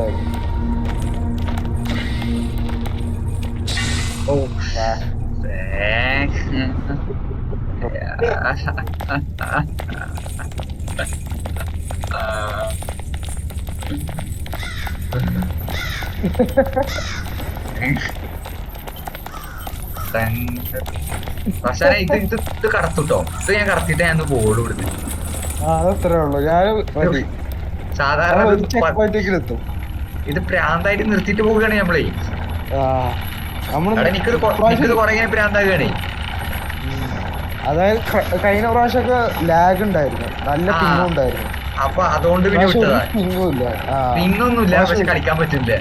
ഉണ്ടായിരുന്നു. ഓ പക്ഷേ ഇത് കടത്തുട്ടോ. ഇത് ഞാൻ കടത്തിട്ട് ഞാൻ ബോർഡ് കൊടുത്തു. അതത്രേ ഉള്ളൂ. ഞാൻ മതി. സാധാരണ എത്തും. ഇത് പ്രാന്തായിട്ട് നിർത്തിയിട്ട് പോവുകയാണ് നമ്മളെ. എനിക്കിത് കൊറേ പ്രാന്താകുകയാണേ. അതായത് കഴിഞ്ഞ പ്രാവശ്യമൊക്കെ ലാഗ് ഉണ്ടായിരുന്നു, നല്ല പിങ്ങും ഉണ്ടായിരുന്നു. അപ്പൊ അതുകൊണ്ട് പിന്നെ വിട്ടതാ. പിങ്ങുമില്ല, പിങ്ങൊന്നുമില്ല, പക്ഷെ കളിക്കാൻ പറ്റില്ല.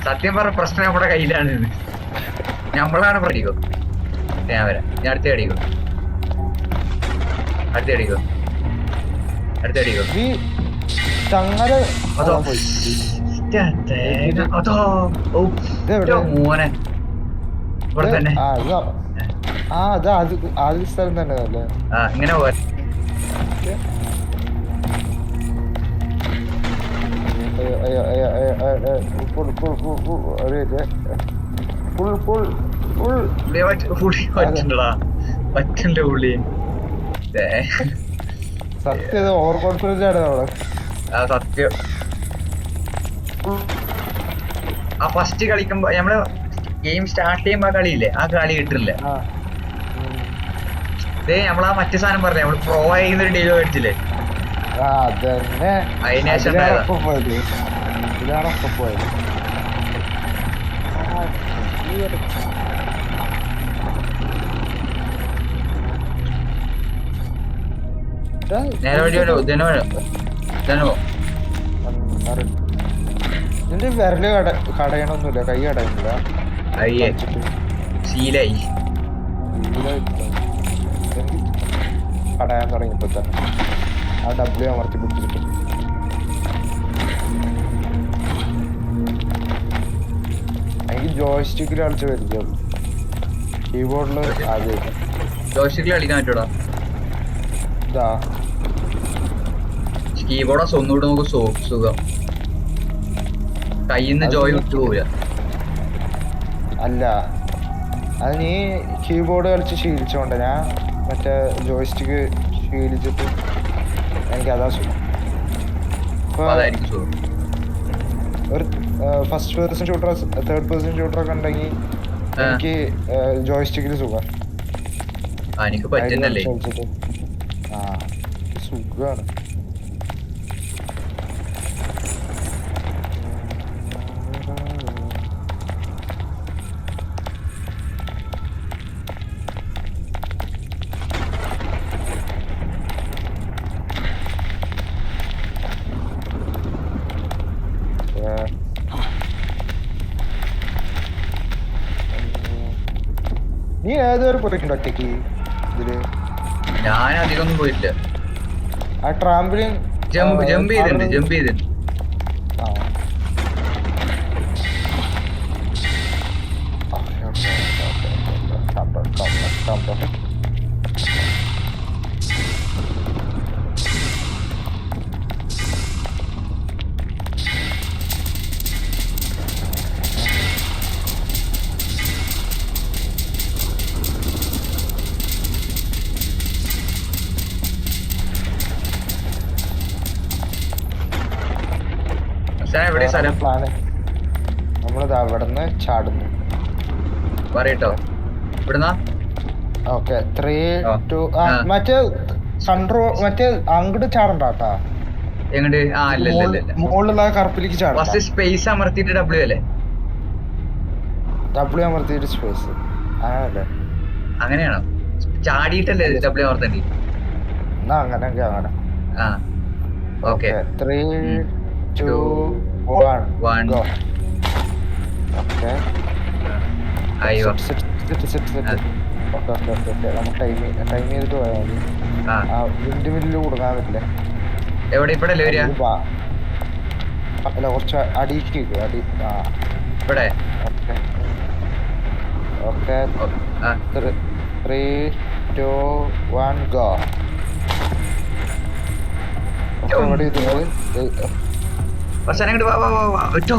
സത്യം പറഞ്ഞ പ്രശ്നം നമ്മുടെ കയ്യിലാണ്. നമ്മളാണ് പഠിക്കോ. ഞാൻ വരാം. ഞാൻ അടുത്ത അടിക്കോ. മോനെ ഇവിടെ തന്നെ ആദ്യ സ്ഥലം തന്നെ അല്ലേ? ഇങ്ങനെ പറ്റണ്ട പുള്ളി. സത്യം ഓവർ കോൺഫിഡൻസ് ആണ് അവിടെ. സത്യം. ആ ഫസ്റ്റ് കളിക്കുമ്പോ നമ്മള് ഗെയിം സ്റ്റാർട്ട് ചെയ്യുമ്പോ ആ കളിയില്ലേ, ആ കളി കിട്ടില്ല. നമ്മളാ മറ്റു സാധനം പറഞ്ഞേ, നമ്മള് പ്രോ ആയിരുന്നൊരു ഡീലോ മേടിച്ചില്ലേ, അതിനുശേഷം നിന്റെ വിരല് കടയണൊന്നുമില്ല, കൈ കടയുന്നില്ല. ശീലായി കടയാൻ തുടങ്ങിയപ്പോ തന്നെ ആ ഡബ്ല്യു അമർത്തി പിടിച്ചിട്ട് എനിക്ക് ജോയ്സ്റ്റിക്കിൽ കളിച്ച് പരിചയമുള്ളൂ, കീബോർഡില് ആദ്യമായിട്ട്. ജോയ്സ്റ്റിക്കിൽ കളിക്കാൻ പറ്റൂടാ. ഇതാ കീബോർഡ് ഒന്നുകൂടെ നമുക്ക് സുഖം, കയ്യിന്ന് ജോയ് വിട്ടു പോവില്ല. അല്ല, അത് നീ കീബോർഡ് കളിച്ച് ശീലിച്ചോണ്ട. ഞാൻ മറ്റേ ജോയ്സ്റ്റിക്ക് ശീലിച്ചിട്ട് എനിക്ക് അതാ സുഖം. ഒരു first person shooter, third person shooter ഒക്കെ ഉണ്ടെങ്കിൽ എനിക്ക് ജോയ്സ്റ്റിക്കിൽ സുഖം. സുഖാണ്. നീ ഏതുവരെ പോയിട്ടുണ്ട് ഒറ്റയ്ക്ക് ഇതില്? ഞാൻ അധികം ഒന്നും പോയിട്ടില്ല. ആ ട്രാംബിളിൻ ജമ്പ് ചെയ്തിട്ടുണ്ട്. നമ്മളിത് അവിടുന്ന് ചാടുന്നു പറയട്ടോ. ഇവിടുന്ന ഓക്കെ 3 2 മറ്റേ കൺട്രോൾ മറ്റേ അങ്ങോട്ട് ചാടണ്ടാട്ടാ. മുകളിലുള്ള കറുപ്പിലേക്ക് ചാടാം. സ്പേസ് അമർത്തിയിട്ട് ഡബ്ല്യു അല്ലേ? ഡബ്ല്യു അമർത്തിയിട്ട് സ്പേസ് അങ്ങനല്ലേ? അങ്ങനെയാണോ? ചാടിയിട്ടല്ലേ ഡബ്ല്യു അമർത്തേണ്ടി? അങ്ങനെയൊക്കെ അങ്ങനെ. Okay 3 2 1 go. ഓക്കെ അയ്യോ നമുക്ക് ടൈം ചെയ്തിട്ട് പോയാൽ മതി. വിൻഡ് മില്ലിൽ കൊടുക്കാൻ പറ്റില്ല. എവിടെ ഇപ്പഴല്ലേ വരിക? അല്ല, കുറച്ച് അടിക്ക് അടി. ഇവിടെ ഓക്കെ 3 2 1 go. അവസാനം ഇങ്ങോട്ട് വാ വാ വാ വാ ഒറ്റോ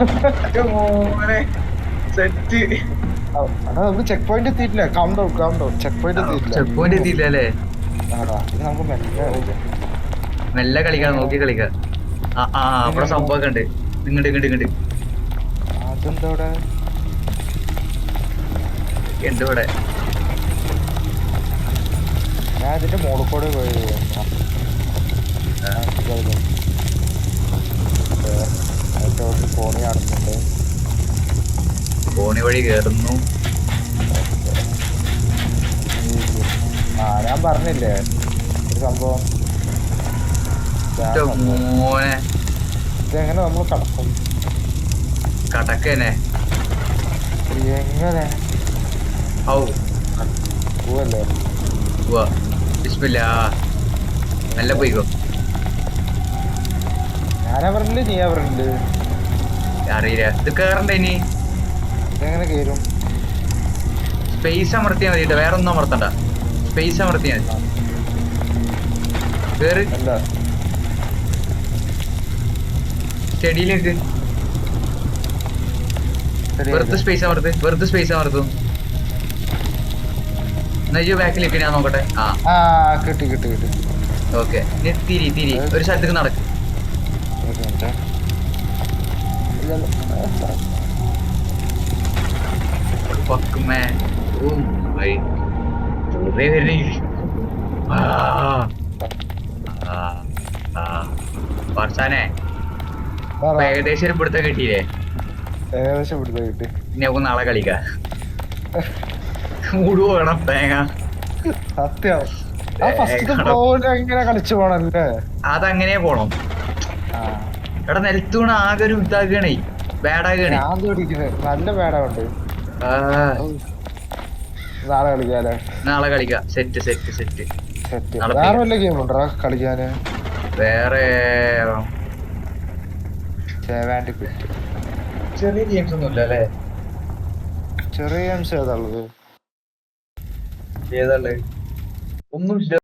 Okay. മോനെ സെറ്റ് നമുക്ക് ചെക്ക് പോയിന്റ് എത്തിയിട്ടില്ല. കാം ഡൗൺ ചെക്ക് പോയിന്റ് എത്തിയിട്ടില്ല. ചെക്ക് പോയിന്റ് എത്തിയില്ല അല്ലേ? ആടാ ഇത് നമുക്ക് മെല്ലെ കളിക്കാം, നോക്കി കളിക്കാം. ആ അവിടെ സംഭവമൊക്കെ ഉണ്ട്. ഇങ്ങോട്ട് അതെന്താ ഇവിടെ ഉണ്ട് ഇവിടെ. ഞാൻ ഇതിന്റെ മോളിൽ കൂടെ പോയി ഫോണി കാണുന്നുണ്ട്. കോണി വഴി കേറുന്നു. ഞാൻ പറഞ്ഞില്ലേ ഒരു സംഭവം. മോനെ ഇതെങ്ങനെ നമ്മൾ കടക്കും? കടക്കനെ എങ്ങനെ ഔ പോവല്ലേ? ബിസ്മില്ലാ നല്ല പോയിക്കോ. ഞാനാ പറഞ്ഞില്ലേ നീയാ പറഞ്ഞില്ലേ? അറിയില്ല. ഇത് കേറണ്ട ഇനി. ഇതെങ്ങനെ കേറും? സ്പേസ് അമർത്തിയാൽ മതി. വേറെ ഒന്നും അമർത്തണ്ട. സ്പേസ് അമർത്തിയാൽ മതി. കേറ് അല്ല സ്റ്റഡിയിലേക്ക് വെറുതെ സ്പേസ് അമർത്തും. എന്നാ ബാക്കിലേക്ക് ഞാൻ നോക്കട്ടെ. കിട്ടി ഓക്കെ. തിരി ഒരു സ്ഥലത്തേക്ക് നടക്കും. പറസാനെ ഏകദേശം ഒരു പിടുത്തം കിട്ടിയില്ലേ? ഏകദേശം പിടുത്തം കിട്ടി. ഇനി നമുക്ക് നാളെ കളിക്കാം. മൂട് പോകണം തേങ്ങ. സത്യം ഇങ്ങനെ കളിച്ചു പോണല്ലേ? അതങ്ങനെ പോണം. എടാ നിലത്തൂണ് ആകെ ഒരു ഇതാകണേ, ബാഡാകണേ. നല്ല ബാഡുണ്ട്. നാളെ കളിക്കാല്ലേ? നാളെ കളിക്കാം. സെറ്റ് വേറെ വല്ല ഗെയിം ഉണ്ടോ കളിക്കാന്? വേറെ ചെറിയ ഗെയിംസ് ഒന്നും ഇല്ല അല്ലേ? ചെറിയ ഗെയിംസ് ഏതാ ഉള്ളത്? ഒന്നുമില്ല.